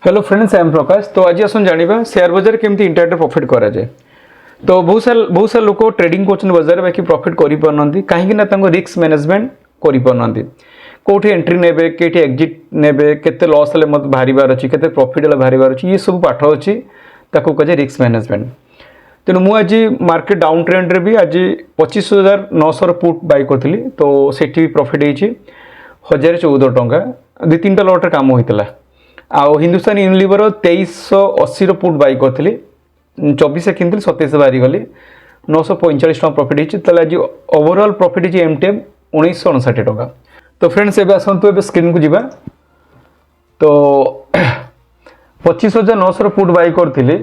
Hello friends, I am प्रकाश। तो आज आसन जानिबा शेयर बाजार केमती इंटरनेट प्रॉफिट करा जाए। तो बहुत सारा लोक ट्रेडिंग करछन बाजार बाकी प्रॉफिट करि पारनंती काहे कि ना तांको रिस्क मैनेजमेंट करि पारनंती। कोठी एंट्री नेबे, केठी एग्जिट नेबे, केते लॉस ले मत भारीबार अछि, केते प्रॉफिट ले भारीबार अछि, ये सब पाठ अछि ताको कजे रिस्क मैनेजमेंट। तेणु मु आज मार्केट डाउन ट्रेंड रे भी आज 25,900 पुट बाय करथिली। तो सेठी भी प्रॉफिट हेछि 1,014 टंका। दु तीनटा लॉट रे काम होइतला। आउ हिंदुस्तान यूनिलीवर 2380 पुट बाय करी 24 किनी 27 बाहरी गली 945 टका प्रॉफिट होती। आज ओवरऑल प्रॉफिट होती एमटीएम 1959 टका। तो फ्रेंड्स एबे आसतु एबे स्क्रीन को जीवा। तो 25,900 पुट बाय करी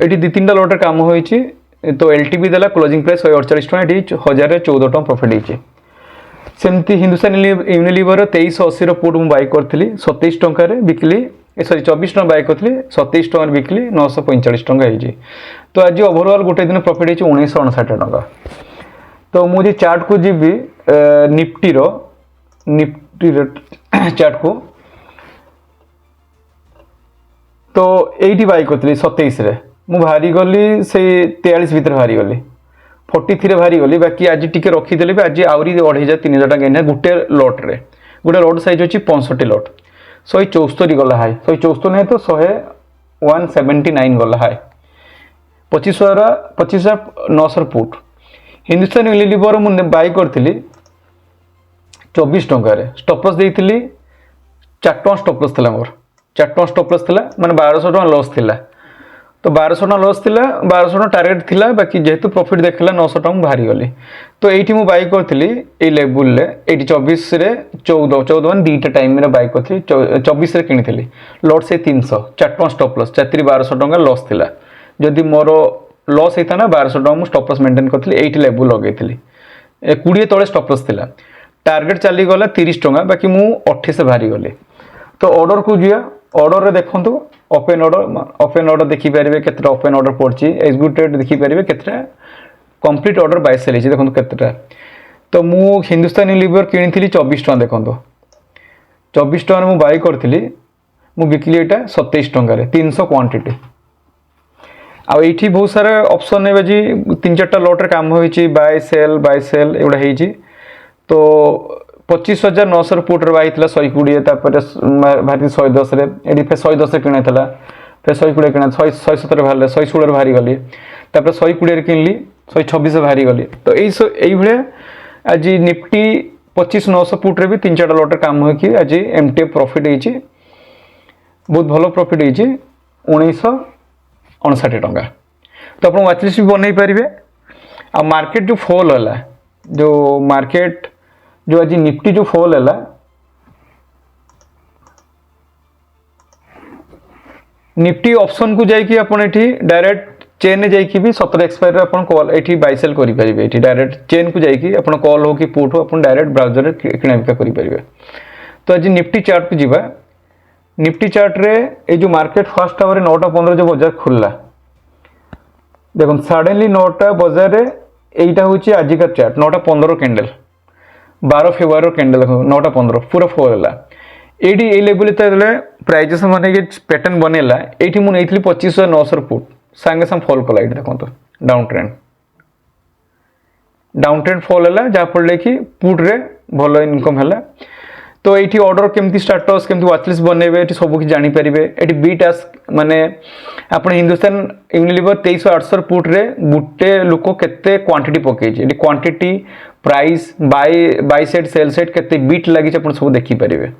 ये दु तीन लॉट काम होती। तो एलटीबी देला क्लोजिंग प्राइस 148 टका, ये 1,014 टका प्रॉफिट होती। सेमती हिंदुस्तान यूनिलीवर 2380 पुट मुझे बाय करी 27 टकर बिकली, सॉरी 24 टका बाय करी 27 टकर बिकली 945 टका होती। तो आज ओवरऑल गोटे दिन प्रॉफिट होती 1959 टका। तो मुझे चार्ट को जीवी निफ्टी चार्ट को। तो यही बाय करी 27 रे मु बाहरी गली से 43 भितर बाहरी गली 43 बाहरी गली। बाकी आज टिके रखीदेली भी आज आहरी 2,000-3,000 टका गेन है गोटे लॉट रे। गोटे लॉट साइज अच्छी 65 लॉट 174 गला हाई 174 नहीं तो 179 गला हाई 25,900 पुट। हिंदुस्तान यूनिलीवर मुझे बाय करी 24 टकर स्टॉप लॉस देती 4 टका स्टॉप लॉस था मोर 4 टका स्टॉप लॉस था माने 1200 टका लॉस थिला। तो 1200 टका लॉस थिला 1200 टका टारगेट थिला। बाकी जेहेतु प्रॉफिट देखला 900 टका बाहरी गली। तो ये मुझे बाय करी ये लेवल रे 24 रे 14 मान दीटा टाइम रे बाय करी 24 रे किनी लॉट से 300 4 टका स्टॉप लॉस 1200 टका लॉस थिला। जदि मोर लॉस होता ना 1200 टका स्टॉप लॉस मेंटेन करथि 8 लेवल लगे 20 तले स्टॉप लॉस थिला। टारगेट चली गला 30 टका बाकी मु 28 बाहरी गली। तो ऑर्डर को जिया ऑर्डर रे देखंतु ओपन ऑर्डर देखि परिबे केतरा ओपन ऑर्डर पड़ची एग्जीक्यूटेड देखि परिबे केतरा कंप्लीट ऑर्डर बाय सेल हिची देखंतु केतरा। तो मु हिंदुस्तान यूनिलीवर किनिथिली 24 टका देखंतु 24 टका मु बाय करथिली मु बिकली एटा 27 टका रे 300 क्वांटिटी। आ एठी बहुत सारा ऑप्शन है जी 3-4टा लॉट रे काम होईची बाय सेल एउडा हेची। तो 25,900 पुट रे बाय थिला 120 तापर भारती 110 रे एडी पे 110 किना थिला पे 120 किना 117 बाहरले 116 बाहरी गली तापर 120 रे किनली 126 बाहरी गली। तो एई भले आज निफ्टी 25,900 पुट रे भी 3-4टा लॉट रे काम होई कि आज एमटीएफ प्रॉफिट हेची बहुत भलो प्रॉफिट हेची 1959 टका। तो आपण वाच लिस्ट भी बनै परिबे। आ मार्केट जो फॉल होला जो मार्केट जो आज निफ्टी जो फॉल है निफ्टी ऑप्शन को जाइए अपन एठी डायरेक्ट चेन में जाइए भी 17 एक्सपायर अपन कॉल एठी बाय सेल करि परिबे। एठी डायरेक्ट चेन को जाइए अपन कॉल हो कि पुट हो अपन डायरेक्ट ब्राउजर रे किना बिका करि परिबे। तो आज निफ्टी चार्ट को जीवा। निफ्टी चार्ट रे ए जो मार्केट फर्स्ट आवर 9:15 जो बाजार खुलला देखो सडनली 9टा बाजार रे एटा होची आज का चार्ट 9:15 कैंडल 12 फेब्रुआरी कैंडल देखो 9:15 पूरा फॉल है। एडी ए लेवल प्राइजेस माने पैटर्न बनेला एठी मु नेइथली 25,900 पुट संगे संग फॉल कला एठी देखो डाउन ट्रेंड फॉल है जहाँ फल कि पुट रे भलो इनकम है। तो ये ऑर्डर केमती स्टाटस केमती वाचलिस्ट बनइबे ये सब किसी जानी पारिबे। ये बी टास्क माने आपण हिंदुस्तान यूनिलीवर 2380 पुट रे गुटे लोक केते क्वांटिटी पकेछि ये quantity price by side sell side केते बीट लागि आपण सब देखि पारिबे।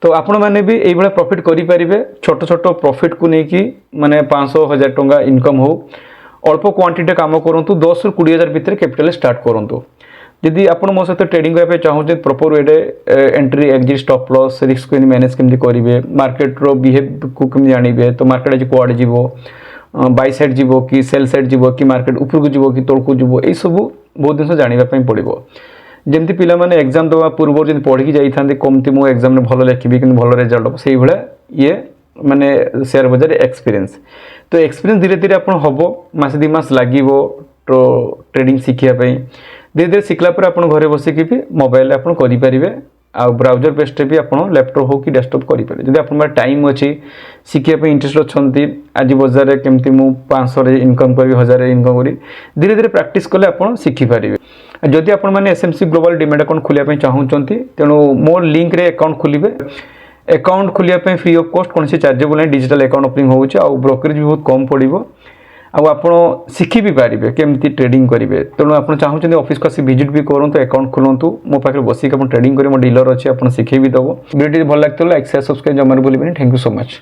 तो आपण माने भी एई भले प्रॉफिट करि पारिबे। छोट छोट प्रॉफिट को नेकी माने 500,000 टंका इनकम हो अल्प क्वांटिटी काम करंतु 10 ରୁ 20,000 भितर कैपिटल स्टार्ट करंतु। यदि आप मो सहित ट्रेडिंग करने चाहूँ proper way entry exit stop loss risk को मैनेज केमती करेंगे मार्केट रो बिहेव को केमती जानवे। तो मार्केट आज कुआडे जीवो बाय साइड जीवो कि सेल साइड जीवो कि मार्केट ऊपर को जीवो कि तल को जीवो ये सब बहुत जिन जानापी पड़ो। जमती पिला माने एग्जाम दवा पूर्व जब पढ़ी जाइए कमती मो एग्जाम भल लिखी कि भल रिजल्ट हम से भाया ये माने शेयर बाजार एक्सपीरियंस। तो एक्सपीरियंस धीरे धीरे आप हम मसे 2 मास लगे तो ट्रेडिंग शिखापी धीरे धीरे शिखला आप घरे बसिकी भी मोबाइल आप करें आ ब्राउजर बेस्ट भी आप लैपटॉप हो कि डेस्कटॉप करेंगे जब आप टाइम अच्छी शिखापी इंटरेस्ट अच्छा आज बजार केमती मु 500 इनकम करी 1000 इनकम करी धीरे धीरे प्रैक्टिस कले आप शिखिपारे जदि आप एसएमसी ग्लोबल डीमैट अकाउंट खोलिया चाहूँगी तेणु मोर लिंक रे अकाउंट खोलिए अकाउंट खोलिया फ्री ऑफ कॉस्ट कौन चार्जेबल नहीं डिजिटल अकाउंट ओपनिंग होगा ब्रोकरेज भी बहुत कम पड़ो आप शिखि भी पारे केमती ट्रेडिंग करेंगे तेणु आप चाहते ऑफिस को आसी विजिट भी करूँ अकाउंट खोलूँ मो पाखे बसिक ट्रेडिंग करेंगे मो डीलर अच्छे आप शिखे भी दब वीडियो भल लगे लाइक शेयर सब्सक्राइब जमार बोलें थैंक यू सो मच।